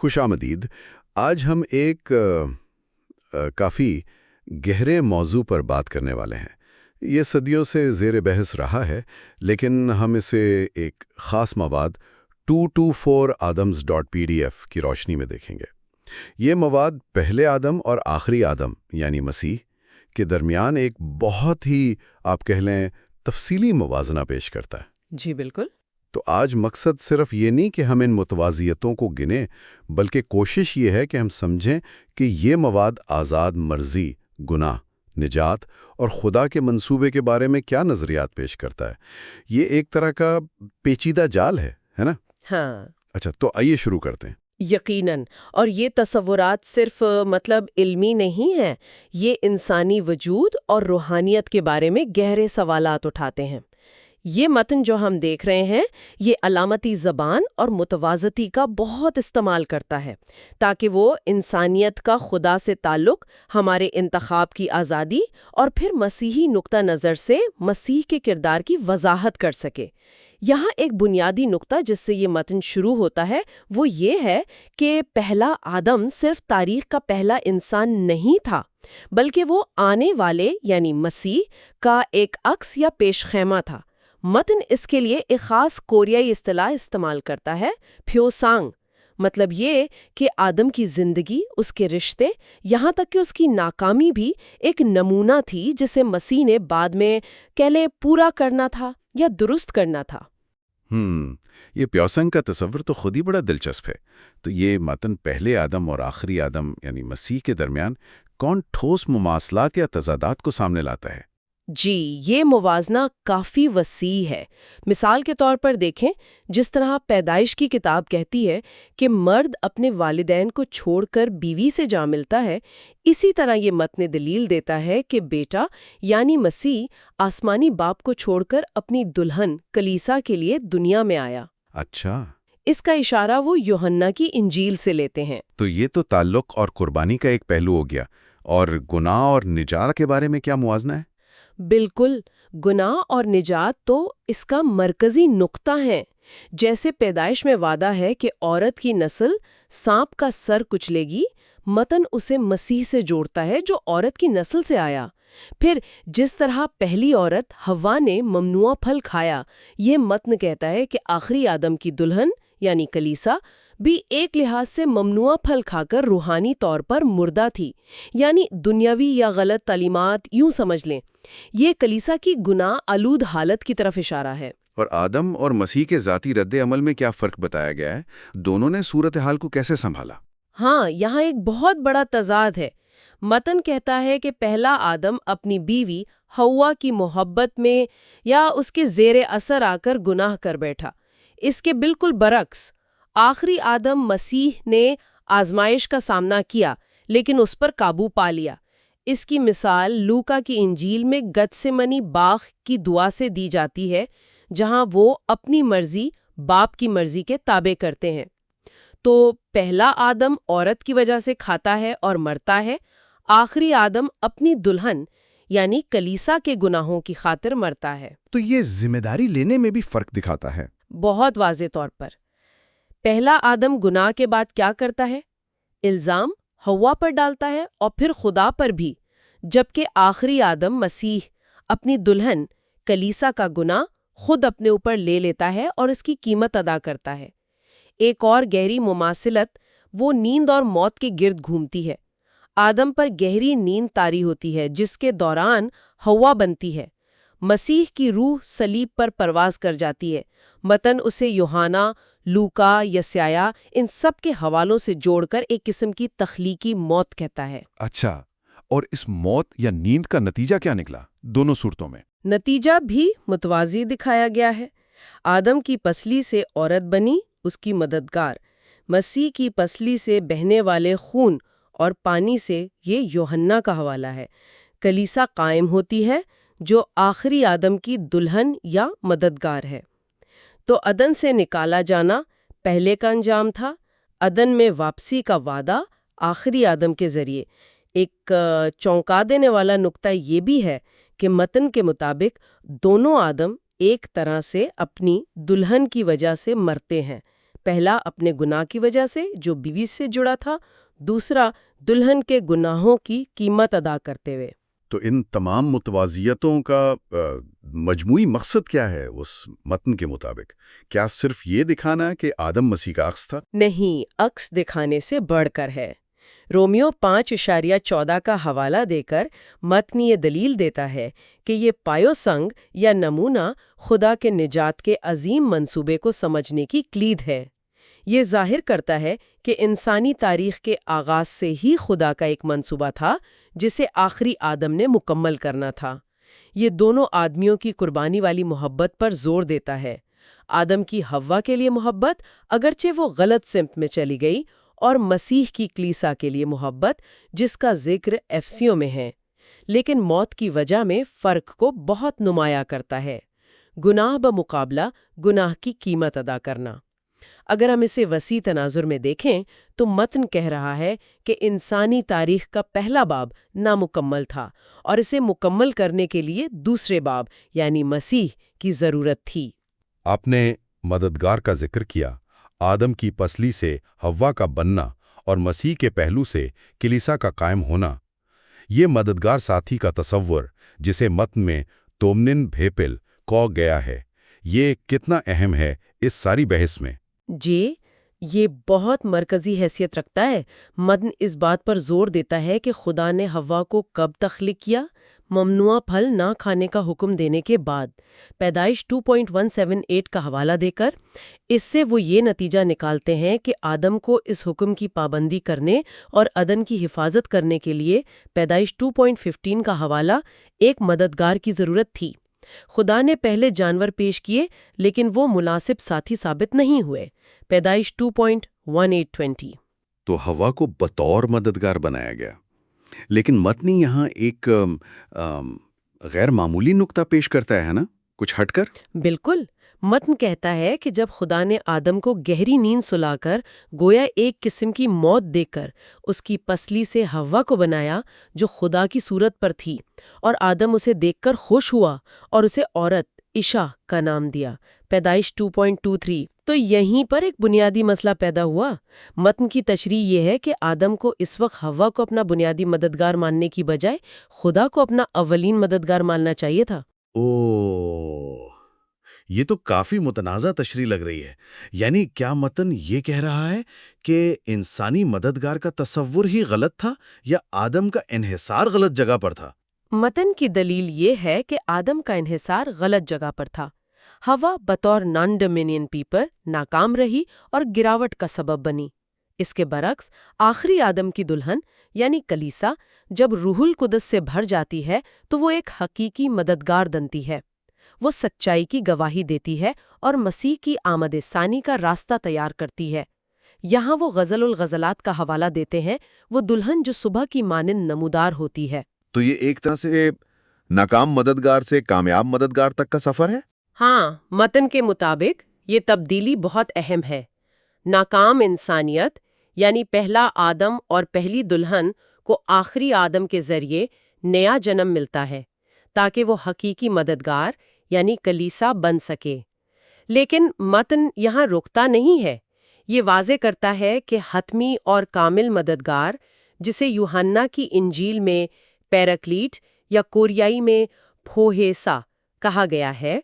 خوش آمدید۔ آج ہم ایک کافی گہرے موضوع پر بات کرنے والے ہیں۔ یہ صدیوں سے زیر بحث رہا ہے، لیکن ہم اسے ایک خاص مواد 224adams.pdf کی روشنی میں دیکھیں گے۔ یہ مواد پہلے آدم اور آخری آدم یعنی مسیح کے درمیان ایک بہت ہی آپ کہہ لیں تفصیلی موازنہ پیش کرتا ہے۔ جی بالکل۔ تو آج مقصد صرف یہ نہیں کہ ہم ان متوازیتوں کو گنیں، بلکہ کوشش یہ ہے کہ ہم سمجھیں کہ یہ مواد آزاد مرضی، گناہ، نجات اور خدا کے منصوبے کے بارے میں کیا نظریات پیش کرتا ہے۔ یہ ایک طرح کا پیچیدہ جال ہے نا؟ ہاں، اچھا، تو آئیے شروع کرتے ہیں۔ یقیناً۔ اور یہ تصورات صرف علمی نہیں ہیں، یہ انسانی وجود اور روحانیت کے بارے میں گہرے سوالات اٹھاتے ہیں۔ یہ متن جو ہم دیکھ رہے ہیں، یہ علامتی زبان اور متوازتی کا بہت استعمال کرتا ہے تاکہ وہ انسانیت کا خدا سے تعلق، ہمارے انتخاب کی آزادی اور پھر مسیحی نقطہ نظر سے مسیح کے کردار کی وضاحت کر سکے۔ یہاں ایک بنیادی نقطہ جس سے یہ متن شروع ہوتا ہے وہ یہ ہے کہ پہلا آدم صرف تاریخ کا پہلا انسان نہیں تھا، بلکہ وہ آنے والے یعنی مسیح کا ایک عکس یا پیش خیمہ تھا۔ متن اس کے لیے ایک خاص کوریائی اصطلاح استعمال کرتا ہے، پھیوسانگ۔ مطلب یہ کہ آدم کی زندگی، اس کے رشتے، یہاں تک کہ اس کی ناکامی بھی ایک نمونہ تھی جسے مسیح نے بعد میں پورا کرنا تھا یا درست کرنا تھا۔ یہ پیوسنگ کا تصور تو خود ہی بڑا دلچسپ ہے۔ تو یہ متن پہلے آدم اور آخری آدم یعنی مسیح کے درمیان کون ٹھوس مماثلات یا تضادات کو سامنے لاتا ہے؟ جی، یہ موازنہ کافی وسیع ہے۔ مثال کے طور پر دیکھیں، جس طرح پیدائش کی کتاب کہتی ہے کہ مرد اپنے والدین کو چھوڑ کر بیوی سے جا ملتا ہے، اسی طرح یہ متن دلیل دیتا ہے کہ بیٹا یعنی مسیح آسمانی باپ کو چھوڑ کر اپنی دلہن کلیسا کے لیے دنیا میں آیا۔ اچھا، اس کا اشارہ وہ یوحنا کی انجیل سے لیتے ہیں۔ تو یہ تو تعلق اور قربانی کا ایک پہلو ہو گیا، اور گناہ اور نجات کے بارے میں کیا موازنہ ہے؟ بالکل، گناہ اور نجات تو اس کا مرکزی نقطہ ہے۔ جیسے پیدائش میں وعدہ ہے کہ عورت کی نسل سانپ کا سر کچلے گی، متن اسے مسیح سے جوڑتا ہے جو عورت کی نسل سے آیا۔ پھر جس طرح پہلی عورت حوا نے ممنوع پھل کھایا، یہ متن کہتا ہے کہ آخری آدم کی دلہن یعنی کلیسا بھی ایک لحاظ سے ممنوع پھل کھا کر روحانی طور پر مردہ تھی، یعنی دنیاوی یا غلط تعلیمات یوں سمجھ لیں۔ یہ کلیسا کی گناہ آلود حالت کی طرف اشارہ ہے۔ اور آدم اور مسیح کے ذاتی رد عمل میں کیا فرق بتایا گیا ہے؟ دونوں نے صورتحال کو کیسے سنبھالا؟ ہاں، یہاں ایک بہت بڑا تضاد ہے۔ متن کہتا ہے کہ پہلا آدم اپنی بیوی حوا کی محبت میں یا اس کے زیر اثر آ کر گناہ کر بیٹھا۔ اس کے بالکل برعکس، آخری آدم مسیح نے آزمائش کا سامنا کیا لیکن اس پر قابو پا لیا۔ اس کی مثال لوکا کی انجیل میں گتسمنی باغ کی دعا سے دی جاتی ہے، جہاں وہ اپنی مرضی باپ کی مرضی کے تابع کرتے ہیں۔ تو پہلا آدم عورت کی وجہ سے کھاتا ہے اور مرتا ہے، آخری آدم اپنی دلہن یعنی کلیسا کے گناہوں کی خاطر مرتا ہے۔ تو یہ ذمہ داری لینے میں بھی فرق دکھاتا ہے۔ بہت واضح طور پر۔ پہلا آدم گناہ کے بعد کیا کرتا ہے؟ الزام حوا پر ڈالتا ہے اور پھر خدا پر بھی، جبکہ آخری آدم مسیح اپنی دلہن کلیسا کا گناہ خود اپنے اوپر لے لیتا ہے اور اس کی قیمت ادا کرتا ہے۔ ایک اور گہری مماثلت وہ نیند اور موت کے گرد گھومتی ہے۔ آدم پر گہری نیند طاری ہوتی ہے جس کے دوران حوا بنتی ہے۔ مسیح کی روح صلیب پر پرواز کر جاتی ہے۔ متن اسے یوحنا، لوکا، یسایہ ان سب کے حوالوں سے جوڑ کر ایک قسم کی تخلیقی موت کہتا ہے۔ اچھا، اور اس موت یا نیند کا نتیجہ کیا نکلا دونوں صورتوں میں؟ نتیجہ بھی متوازی دکھایا گیا ہے۔ آدم کی پسلی سے عورت بنی، اس کی مددگار۔ مسیح کی پسلی سے بہنے والے خون اور پانی سے یہ یوحنا کا حوالہ ہے۔ کلیسا قائم ہوتی ہے جو آخری آدم کی دلہن یا مددگار ہے۔ تو عدن سے نکالا جانا پہلے کا انجام تھا، عدن میں واپسی کا وعدہ آخری آدم کے ذریعے۔ ایک چونکا دینے والا نقطہ یہ بھی ہے کہ متن کے مطابق دونوں آدم ایک طرح سے اپنی دلہن کی وجہ سے مرتے ہیں۔ پہلا اپنے گناہ کی وجہ سے جو بیوی سے جڑا تھا، دوسرا دلہن کے گناہوں کی قیمت ادا کرتے ہوئے۔ تو ان تمام متوازیتوں کا مجموعی مقصد کیا ہے اس متن کے مطابق؟ کیا صرف یہ دکھانا کہ آدم مسیح کا عکس تھا؟ نہیں، عکس دکھانے سے بڑھ کر ہے۔ رومیو 5:14 کا حوالہ دے کر متن یہ دلیل دیتا ہے کہ یہ پایو سنگ یا نمونہ خدا کے نجات کے عظیم منصوبے کو سمجھنے کی کلید ہے۔ یہ ظاہر کرتا ہے کہ انسانی تاریخ کے آغاز سے ہی خدا کا ایک منصوبہ تھا جسے آخری آدم نے مکمل کرنا تھا۔ یہ دونوں آدمیوں کی قربانی والی محبت پر زور دیتا ہے۔ آدم کی حوا کے لیے محبت، اگرچہ وہ غلط سمت میں چلی گئی، اور مسیح کی کلیسا کے لیے محبت جس کا ذکر افسیوں میں ہے، لیکن موت کی وجہ میں فرق کو بہت نمایاں کرتا ہے۔ گناہ بمقابلہ گناہ کی قیمت ادا کرنا۔ اگر ہم اسے وسیع تناظر میں دیکھیں تو متن کہہ رہا ہے کہ انسانی تاریخ کا پہلا باب نامکمل تھا اور اسے مکمل کرنے کے لیے دوسرے باب یعنی مسیح کی ضرورت تھی۔ آپ نے مددگار کا ذکر کیا، آدم کی پسلی سے حوا کا بننا اور مسیح کے پہلو سے کلیسا کا قائم ہونا۔ یہ مددگار ساتھی کا تصور جسے متن میں تومنن بھیپل کو گیا ہے، یہ کتنا اہم ہے اس ساری بحث میں؟ جی، یہ بہت مرکزی حیثیت رکھتا ہے۔ متن اس بات پر زور دیتا ہے کہ خدا نے حوا کو کب تخلیق کیا؟ ممنوع پھل نہ کھانے کا حکم دینے کے بعد۔ پیدائش 2.178 کا حوالہ دے کر اس سے وہ یہ نتیجہ نکالتے ہیں کہ آدم کو اس حکم کی پابندی کرنے اور عدن کی حفاظت کرنے کے لیے پیدائش 2.15 کا حوالہ ایک مددگار کی ضرورت تھی۔ خدا نے پہلے جانور پیش کیے لیکن وہ مناسب ساتھی ثابت نہیں ہوئے۔ پیدائش 2.1820۔ تو حوا کو بطور مددگار بنایا گیا، لیکن متنی یہاں ایک غیر معمولی نقطہ پیش کرتا ہے نا، کچھ ہٹ کر۔ بالکل، متن کہتا ہے کہ جب خدا نے آدم کو گہری نیند سلا کر گویا ایک قسم کی موت دے کر اس کی پسلی سے حوا کو بنایا جو خدا کی صورت پر تھی، اور آدم اسے دیکھ کر خوش ہوا اور اسے عورت عشا کا نام دیا۔ پیدائش 2.23۔ تو یہیں پر ایک بنیادی مسئلہ پیدا ہوا۔ متن کی تشریح یہ ہے کہ آدم کو اس وقت حوا کو اپنا بنیادی مددگار ماننے کی بجائے خدا کو اپنا اولین مددگار ماننا چاہیے تھا۔ یہ تو کافی متنازع تشریح لگ رہی ہے۔ یعنی کیا متن یہ کہہ رہا ہے کہ انسانی مددگار کا تصور ہی غلط تھا یا آدم کا انحصار غلط جگہ پر تھا؟ متن کی دلیل یہ ہے کہ آدم کا انحصار غلط جگہ پر تھا۔ حوا بطور نان ڈومینین پیپر ناکام رہی اور گراوٹ کا سبب بنی۔ اس کے برعکس آخری آدم کی دلہن یعنی کلیسا جب روح القدس سے بھر جاتی ہے تو وہ ایک حقیقی مددگار بنتی ہے۔ وہ سچائی کی گواہی دیتی ہے اور مسیح کی آمد ثانی کا راستہ تیار کرتی ہے۔ یہاں وہ غزل الغزلات کا حوالہ دیتے ہیں، وہ دلہن جو صبح کی مانند نمودار ہوتی ہے۔ تو یہ ایک طرح سے ناکام مددگار سے کامیاب مددگار تک کا سفر ہے؟ ہاں، متن کے مطابق یہ تبدیلی بہت اہم ہے۔ ناکام انسانیت یعنی پہلا آدم اور پہلی دلہن کو آخری آدم کے ذریعے نیا جنم ملتا ہے تاکہ وہ حقیقی مددگار یعنی کلیسا بن سکے۔ لیکن متن یہاں رکتا نہیں ہے، یہ واضح کرتا ہے کہ حتمی اور کامل مددگار جسے یوحنا کی انجیل میں پیراکلیٹ یا کوریائی میں پھوہیسا کہا گیا ہے،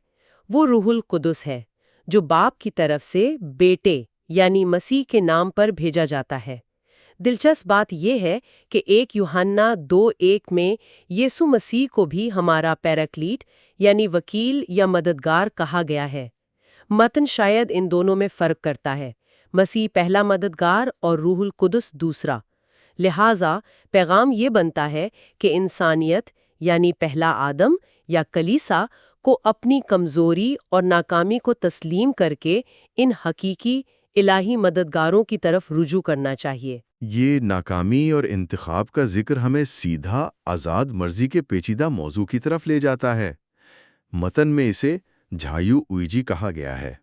وہ روح القدس ہے جو باپ کی طرف سے بیٹے یعنی مسیح کے نام پر بھیجا جاتا ہے۔ دلچسپ بات یہ ہے کہ 1 یوحنا 2:1 میں یسوع مسیح کو بھی ہمارا پیراکلیٹ یعنی وکیل یا مددگار کہا گیا ہے۔ متن شاید ان دونوں میں فرق کرتا ہے، مسیح پہلا مددگار اور روح القدس دوسرا۔ لہٰذا پیغام یہ بنتا ہے کہ انسانیت یعنی پہلا آدم یا کلیسا کو اپنی کمزوری اور ناکامی کو تسلیم کر کے ان حقیقی الہی مددگاروں کی طرف رجوع کرنا چاہیے۔ یہ ناکامی اور انتخاب کا ذکر ہمیں سیدھا آزاد مرضی کے پیچیدہ موضوع کی طرف لے جاتا ہے۔ متن میں اسے جھایو اویجی کہا گیا ہے۔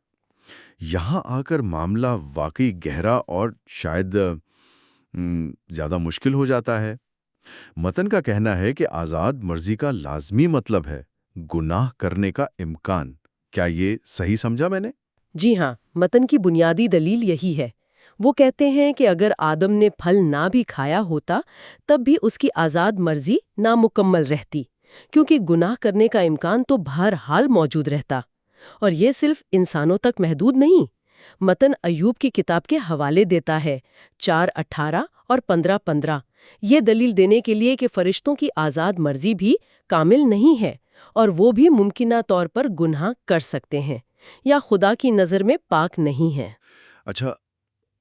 یہاں آ کر معاملہ واقعی گہرا اور شاید زیادہ مشکل ہو جاتا ہے۔ متن کا کہنا ہے کہ آزاد مرضی کا لازمی مطلب ہے گناہ کرنے کا امکان۔ کیا یہ صحیح سمجھا میں نے؟ جی ہاں، متن کی بنیادی دلیل یہی ہے۔ وہ کہتے ہیں کہ اگر آدم نے پھل نہ بھی کھایا ہوتا تب بھی اس کی آزاد مرضی نامکمل رہتی، کیونکہ گناہ کرنے کا امکان تو بہرحال موجود رہتا۔ اور یہ صرف انسانوں تک محدود نہیں۔ متن ایوب کی کتاب کے حوالے دیتا ہے 4:18 اور 15:15، یہ دلیل دینے کے لیے کہ فرشتوں کی آزاد مرضی بھی کامل نہیں ہے اور وہ بھی ممکنہ طور پر گناہ کر سکتے ہیں یا خدا کی نظر میں پاک نہیں ہیں۔ اچھا،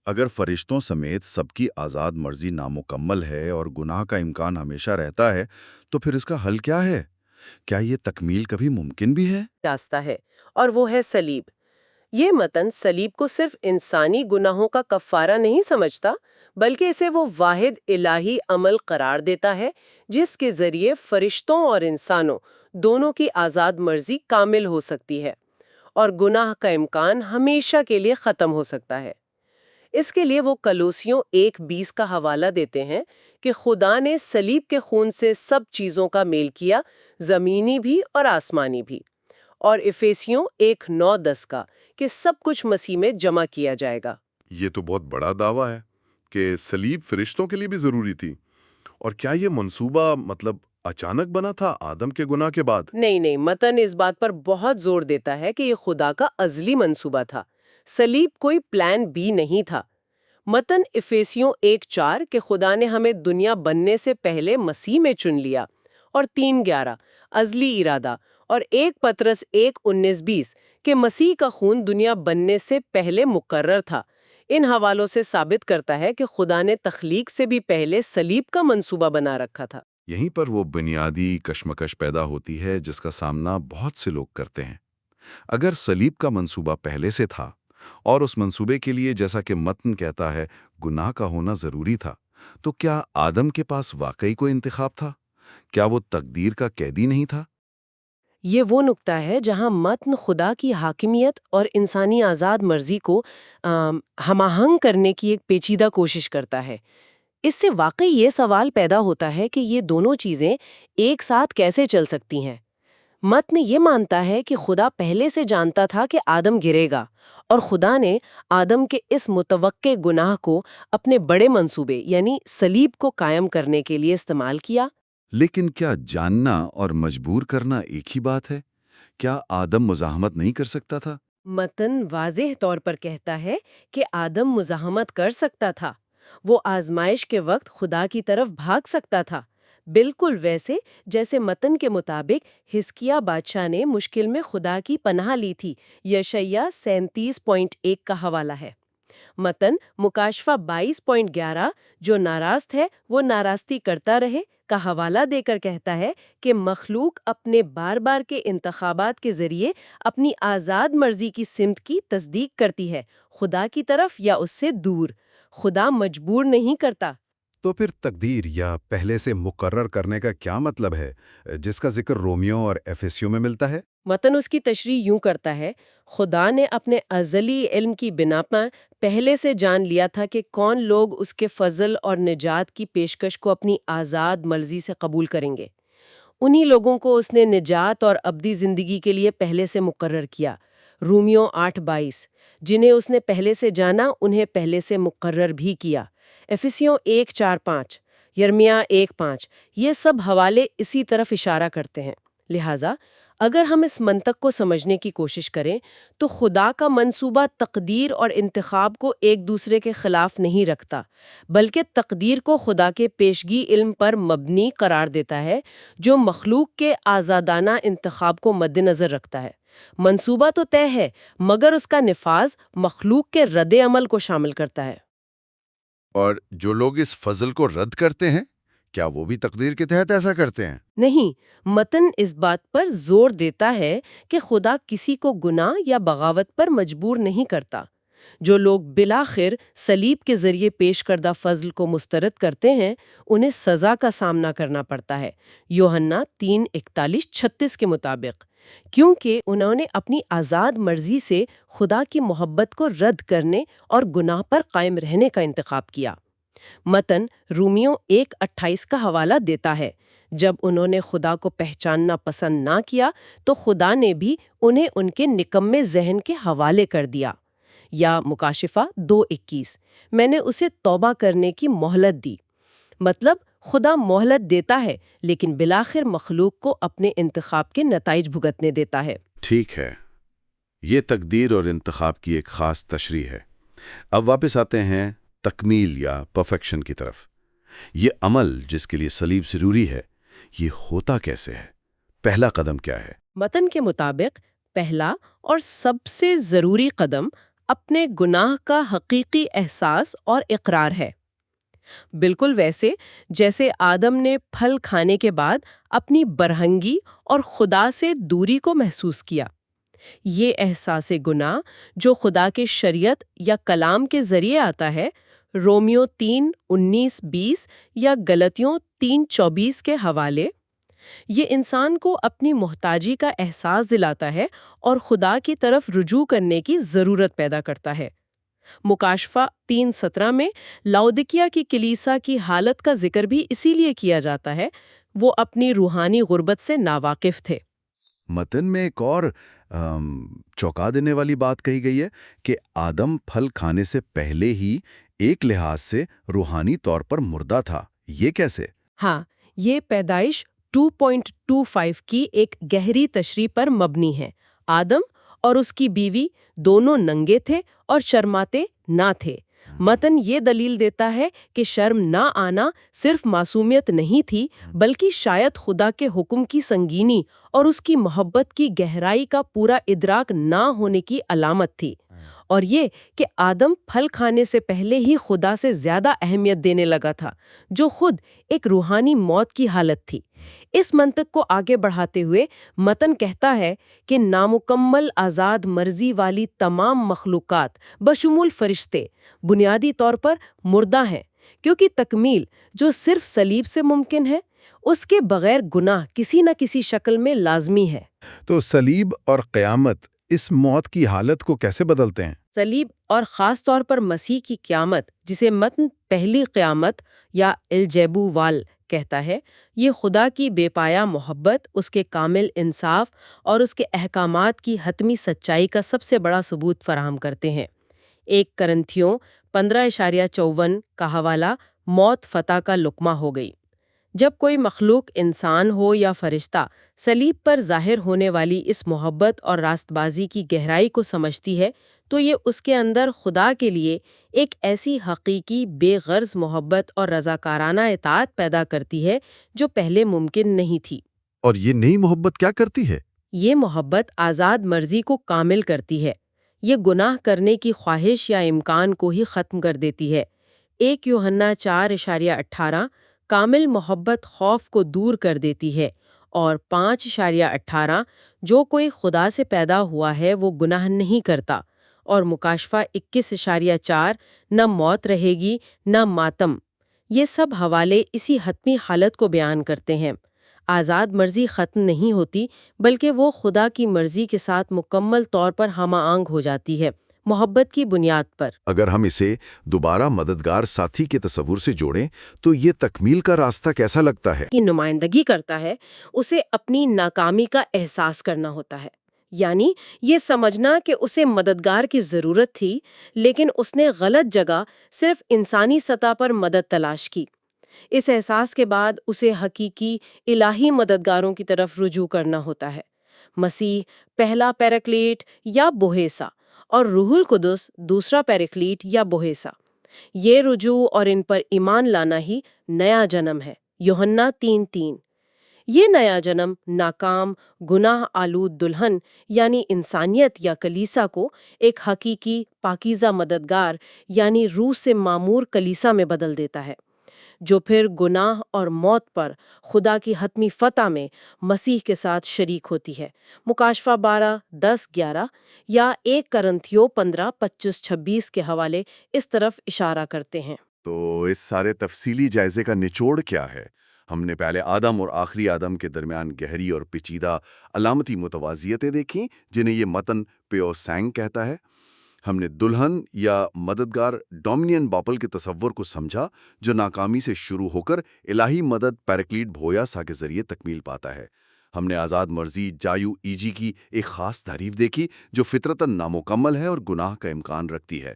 اگر فرشتوں سمیت سب کی آزاد مرضی نامکمل ہے اور گناہ کا امکان ہمیشہ رہتا ہے، تو پھر اس کا حل کیا ہے؟ کیا یہ تکمیل کبھی ممکن بھی ہے؟ راستہ ہے، اور وہ ہے صلیب۔ یہ متن صلیب کو صرف انسانی گناہوں کا کفارہ نہیں سمجھتا، بلکہ اسے وہ واحد الہی عمل قرار دیتا ہے جس کے ذریعے فرشتوں اور انسانوں دونوں کی آزاد مرضی کامل ہو سکتی ہے اور گناہ کا امکان ہمیشہ کے لیے ختم ہو سکتا ہے۔ اس کے لیے وہ کلوسیوں 1:20 کا حوالہ دیتے ہیں کہ خدا نے صلیب کے خون سے سب چیزوں کا میل کیا، زمینی بھی اور آسمانی بھی، اور افیسیوں 1:9-10 کا کہ سب کچھ مسیح میں جمع کیا جائے گا۔ یہ تو بہت بڑا دعویٰ ہے کہ صلیب فرشتوں کے لیے بھی ضروری تھی۔ اور کیا یہ منصوبہ اچانک بنا تھا آدم کے گناہ کے بعد؟ نہیں، متن اس بات پر بہت زور دیتا ہے کہ یہ خدا کا ازلی منصوبہ تھا۔ صلیب کوئی پلان بی نہیں تھا۔ متن افیسیوں 1:4 کہ خدا نے ہمیں دنیا بننے سے پہلے مسیح میں چن لیا، اور 3:11 ازلی ارادہ، اور 1 پطرس 1:19-20 کہ مسیح کا خون دنیا بننے سے پہلے مقرر تھا، ان حوالوں سے ثابت کرتا ہے کہ خدا نے تخلیق سے بھی پہلے صلیب کا منصوبہ بنا رکھا تھا۔ یہیں پر وہ بنیادی کشمکش پیدا ہوتی ہے جس کا سامنا بہت سے لوگ کرتے ہیں۔ اگر صلیب کا منصوبہ پہلے سے تھا اور اس منصوبے کے لیے، جیسا کہ متن کہتا ہے، گناہ کا ہونا ضروری تھا، تو کیا آدم کے پاس واقعی کوئی انتخاب تھا؟ کیا وہ تقدیر کا قیدی نہیں تھا؟ یہ وہ نقطہ ہے جہاں متن خدا کی حاکمیت اور انسانی آزاد مرضی کو ہم آہنگ کرنے کی ایک پیچیدہ کوشش کرتا ہے۔ اس سے واقعی یہ سوال پیدا ہوتا ہے کہ یہ دونوں چیزیں ایک ساتھ کیسے چل سکتی ہیں۔ متن یہ مانتا ہے کہ خدا پہلے سے جانتا تھا کہ آدم گرے گا، اور خدا نے آدم کے اس متوقع گناہ کو اپنے بڑے منصوبے یعنی صلیب کو قائم کرنے کے لیے استعمال کیا۔ لیکن کیا جاننا اور مجبور کرنا ایک ہی بات ہے؟ کیا آدم مزاحمت نہیں کر سکتا تھا؟ متن واضح طور پر کہتا ہے کہ آدم مزاحمت کر سکتا تھا۔ وہ آزمائش کے وقت خدا کی طرف بھاگ سکتا تھا، بالکل ویسے جیسے متن کے مطابق حزقیہ بادشاہ نے مشکل میں خدا کی پناہ لی تھی۔ یشعیاہ 37:1 کا حوالہ ہے۔ متن مکاشفہ 22:11 جو ناراض ہے وہ ناراستی کرتا رہے کا حوالہ دے کر کہتا ہے کہ مخلوق اپنے بار بار کے انتخابات کے ذریعے اپنی آزاد مرضی کی سمت کی تصدیق کرتی ہے، خدا کی طرف یا اس سے دور۔ خدا مجبور نہیں کرتا۔ تو پھر تقدیر یا پہلے سے مقرر کرنے کا کیا مطلب ہے، جس کا ذکر رومیو اور ایفیسیوں میں ملتا ہے؟ متن اس کی تشریح یوں کرتا ہے، خدا نے اپنے ازلی علم کی بنا پر پہلے سے جان لیا تھا کہ کون لوگ اس کے فضل اور نجات کی پیشکش کو اپنی آزاد مرضی سے قبول کریں گے۔ انہی لوگوں کو اس نے نجات اور ابدی زندگی کے لیے پہلے سے مقرر کیا۔ رومیو 8:22 جنہیں اس نے پہلے سے جانا انہیں پہلے سے مقرر بھی کیا۔ افسیوں 1:4-5 یرمیہ 1:5 یہ سب حوالے اسی طرف اشارہ کرتے ہیں۔ لہٰذا اگر ہم اس منطق کو سمجھنے کی کوشش کریں تو خدا کا منصوبہ تقدیر اور انتخاب کو ایک دوسرے کے خلاف نہیں رکھتا، بلکہ تقدیر کو خدا کے پیشگی علم پر مبنی قرار دیتا ہے جو مخلوق کے آزادانہ انتخاب کو مد نظر رکھتا ہے۔ منصوبہ تو طے ہے، مگر اس کا نفاذ مخلوق کے رد عمل کو شامل کرتا ہے۔ اور جو لوگ اس فضل کو رد کرتے ہیں، کیا وہ بھی تقدیر کے تحت ایسا کرتے ہیں؟ نہیں، متن اس بات پر زور دیتا ہے کہ خدا کسی کو گناہ یا بغاوت پر مجبور نہیں کرتا۔ جو لوگ بالآخر صلیب کے ذریعے پیش کردہ فضل کو مسترد کرتے ہیں انہیں سزا کا سامنا کرنا پڑتا ہے، یوحنا 3:41-36 کے مطابق، کیونکہ انہوں نے اپنی آزاد مرضی سے خدا کی محبت کو رد کرنے اور گناہ پر قائم رہنے کا انتخاب کیا۔ متن رومیو 1:28 کا حوالہ دیتا ہے، جب انہوں نے خدا کو پہچاننا پسند نہ کیا تو خدا نے بھی انہیں ان کے نکمے ذہن کے حوالے کر دیا۔ یا مکاشفہ 2:21 میں نے اسے توبہ کرنے کی مہلت دی۔ مطلب خدا مہلت دیتا ہے لیکن بالآخر مخلوق کو اپنے انتخاب کے نتائج بھگتنے دیتا ہے۔ ٹھیک ہے، یہ تقدیر اور انتخاب کی ایک خاص تشریح ہے۔ اب واپس آتے ہیں تکمیل یا پرفیکشن کی طرف۔ یہ عمل جس کے لیے صلیب ضروری ہے، یہ ہوتا کیسے ہے؟ پہلا قدم کیا ہے؟ متن کے مطابق پہلا اور سب سے ضروری قدم اپنے گناہ کا حقیقی احساس اور اقرار ہے۔ بالکل ویسے جیسے آدم نے پھل کھانے کے بعد اپنی برہنگی اور خدا سے دوری کو محسوس کیا۔ یہ احساس گناہ جو خدا کے شریعت یا کلام کے ذریعے آتا ہے، رومیو 3:19-20 یا گلتیوں 3:24 کے حوالے، یہ انسان کو اپنی محتاجی کا احساس دلاتا ہے اور خدا کی طرف رجوع کرنے کی ضرورت پیدا کرتا ہے۔ مکاشفہ 3:17 میں لاؤدیکیا کی کلیسا کی حالت کا ذکر بھی اسی لیے کیا جاتا ہے، وہ اپنی روحانی غربت سے ناواقف تھے۔ متن میں ایک اور چونکا دینے والی بات کہی گئی ہے کہ آدم پھل کھانے سے پہلے ہی ایک لحاظ سے روحانی طور پر مردہ تھا۔ یہ کیسے؟ ہاں، یہ پیدائش 2.25 کی ایک گہری تشریح پر مبنی ہے۔ آدم اور اس کی بیوی دونوں ننگے تھے اور شرماتے نہ تھے۔ متن یہ دلیل دیتا ہے کہ شرم نہ آنا صرف معصومیت نہیں تھی، بلکہ شاید خدا کے حکم کی سنگینی اور اس کی محبت کی گہرائی کا پورا ادراک نہ ہونے کی علامت تھی، اور یہ کہ آدم پھل کھانے سے پہلے ہی خدا سے زیادہ اہمیت دینے لگا تھا، جو خود ایک روحانی موت کی حالت تھی۔ اس منطق کو آگے بڑھاتے ہوئے متن کہتا ہے کہ نامکمل آزاد مرضی والی تمام مخلوقات بشمول فرشتے بنیادی طور پر مردہ ہیں، کیونکہ تکمیل جو صرف صلیب سے ممکن ہے، اس کے بغیر گناہ کسی نہ کسی شکل میں لازمی ہے۔ تو صلیب اور قیامت اس موت کی حالت کو کیسے بدلتے ہیں؟ صلیب اور خاص طور پر مسیح کی قیامت، جسے متن پہلی قیامت یا الجیبو وال کہتا ہے، یہ خدا کی بے پایا محبت، اس کے کامل انصاف اور اس کے احکامات کی حتمی سچائی کا سب سے بڑا ثبوت فراہم کرتے ہیں۔ 1 کرنتھیوں 15:54 کا حوالہ موت فتح کا لقمہ ہو گئی۔ جب کوئی مخلوق انسان ہو یا فرشتہ صلیب پر ظاہر ہونے والی اس محبت اور راست بازی کی گہرائی کو سمجھتی ہے تو یہ اس کے اندر خدا کے لیے ایک ایسی حقیقی بے غرض محبت اور رضاکارانہ اطاعت پیدا کرتی ہے جو پہلے ممکن نہیں تھی۔ اور یہ نئی محبت کیا کرتی ہے؟ یہ محبت آزاد مرضی کو کامل کرتی ہے۔ یہ گناہ کرنے کی خواہش یا امکان کو ہی ختم کر دیتی ہے۔ 1 یوحنا 4:18 کامل محبت خوف کو دور کر دیتی ہے، اور 5:18 جو کوئی خدا سے پیدا ہوا ہے وہ گناہ نہیں کرتا، اور مکاشفہ 21:4 نہ موت رہے گی نہ ماتم۔ یہ سب حوالے اسی حتمی حالت کو بیان کرتے ہیں۔ آزاد مرضی ختم نہیں ہوتی، بلکہ وہ خدا کی مرضی کے ساتھ مکمل طور پر ہم آہنگ ہو جاتی ہے، محبت کی بنیاد پر۔ اگر ہم اسے دوبارہ مددگار ساتھی کے تصور سے جوڑیں تو یہ تکمیل کا راستہ کیسا لگتا ہے؟ کی نمائندگی کرتا ہے، اسے اپنی ناکامی کا احساس کرنا ہوتا ہے، یعنی یہ سمجھنا کہ اسے مددگار کی ضرورت تھی، لیکن اس نے غلط جگہ صرف انسانی سطح پر مدد تلاش کی۔ اس احساس کے بعد اسے حقیقی الہی مددگاروں کی طرف رجوع کرنا ہوتا ہے، مسیح پہلا پیراکلیٹ یا بوہیسا، اور روح القدس دوسرا پیراکلیٹ یا بوہیسا۔ یہ رجوع اور ان پر ایمان لانا ہی نیا جنم ہے۔ یوحنا 3:3 یہ نیا جنم ناکام گناہ آلود دلہن یعنی انسانیت یا کلیسا کو ایک حقیقی پاکیزہ مددگار یعنی روح سے معمور کلیسا میں بدل دیتا ہے، جو پھر گناہ اور موت پر خدا کی حتمی فتح میں مسیح کے ساتھ شریک ہوتی ہے۔ مکاشفہ 12:10-11 یا 1 کرنتھیوں 15:25-26 کے حوالے اس طرف اشارہ کرتے ہیں۔ تو اس سارے تفصیلی جائزے کا نچوڑ کیا ہے؟ ہم نے پہلے آدم اور آخری آدم کے درمیان گہری اور پیچیدہ علامتی متوازیتیں دیکھیں، جنہیں یہ متن پیو سینگ کہتا ہے۔ ہم نے دلہن یا مددگار ڈومینین باپل کے تصور کو سمجھا جو ناکامی سے شروع ہو کر الہی مدد پیرکلیٹ بھویاسا کے ذریعے تکمیل پاتا ہے۔ ہم نے آزاد مرضی جایو ایجی کی ایک خاص تعریف دیکھی جو فطرتاً نامکمل ہے اور گناہ کا امکان رکھتی ہے۔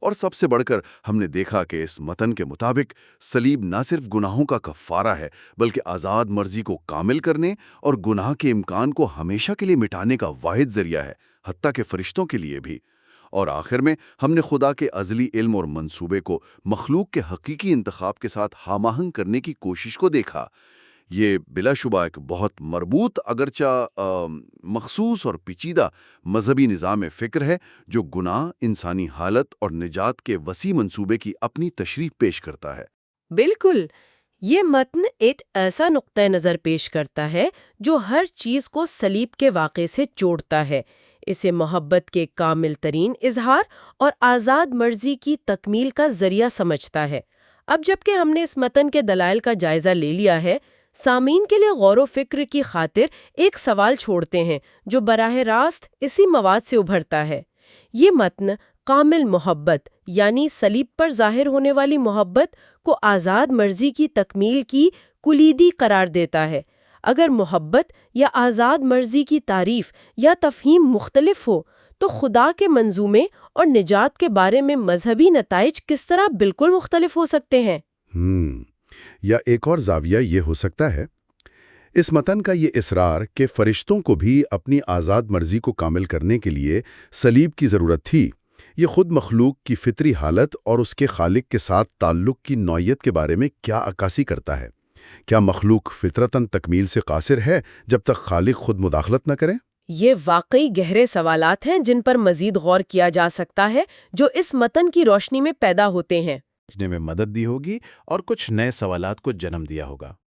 اور سب سے بڑھ کر ہم نے دیکھا کہ اس متن کے مطابق صلیب نہ صرف گناہوں کا کفارہ ہے بلکہ آزاد مرضی کو کامل کرنے اور گناہ کے امکان کو ہمیشہ کے لیے مٹانے کا واحد ذریعہ ہے، حتیٰ کہ فرشتوں کے لیے بھی۔ اور آخر میں ہم نے خدا کے ازلی علم اور منصوبے کو مخلوق کے حقیقی انتخاب کے ساتھ ہم آہنگ کرنے کی کوشش کو دیکھا۔ یہ بلا شبہ ایک بہت مربوط اگرچہ مخصوص اور پیچیدہ مذہبی نظام فکر ہے جو گناہ، انسانی حالت اور نجات کے وسیع منصوبے کی اپنی تشریح پیش کرتا ہے۔ بالکل، یہ متن ایک ایسا نقطہ نظر پیش کرتا ہے جو ہر چیز کو صلیب کے واقعے سے جوڑتا ہے، اسے محبت کے کامل ترین اظہار اور آزاد مرضی کی تکمیل کا ذریعہ سمجھتا ہے۔ اب جبکہ ہم نے اس متن کے دلائل کا جائزہ لے لیا ہے، سامعین کے لیے غور و فکر کی خاطر ایک سوال چھوڑتے ہیں جو براہ راست اسی مواد سے ابھرتا ہے۔ یہ متن کامل محبت یعنی صلیب پر ظاہر ہونے والی محبت کو آزاد مرضی کی تکمیل کی کلیدی قرار دیتا ہے۔ اگر محبت یا آزاد مرضی کی تعریف یا تفہیم مختلف ہو تو خدا کے منظومے اور نجات کے بارے میں مذہبی نتائج کس طرح بالکل مختلف ہو سکتے ہیں؟ یا ایک اور زاویہ یہ ہو سکتا ہے، اس متن کا یہ اصرار کہ فرشتوں کو بھی اپنی آزاد مرضی کو کامل کرنے کے لیے صلیب کی ضرورت تھی، یہ خود مخلوق کی فطری حالت اور اس کے خالق کے ساتھ تعلق کی نوعیت کے بارے میں کیا عکاسی کرتا ہے؟ کیا مخلوق فطرتاً تکمیل سے قاصر ہے جب تک خالق خود مداخلت نہ کرے؟ یہ واقعی گہرے سوالات ہیں جن پر مزید غور کیا جا سکتا ہے، جو اس متن کی روشنی میں پیدا ہوتے ہیں۔ میں مدد دی ہوگی اور کچھ نئے سوالات کو جنم دیا ہوگا۔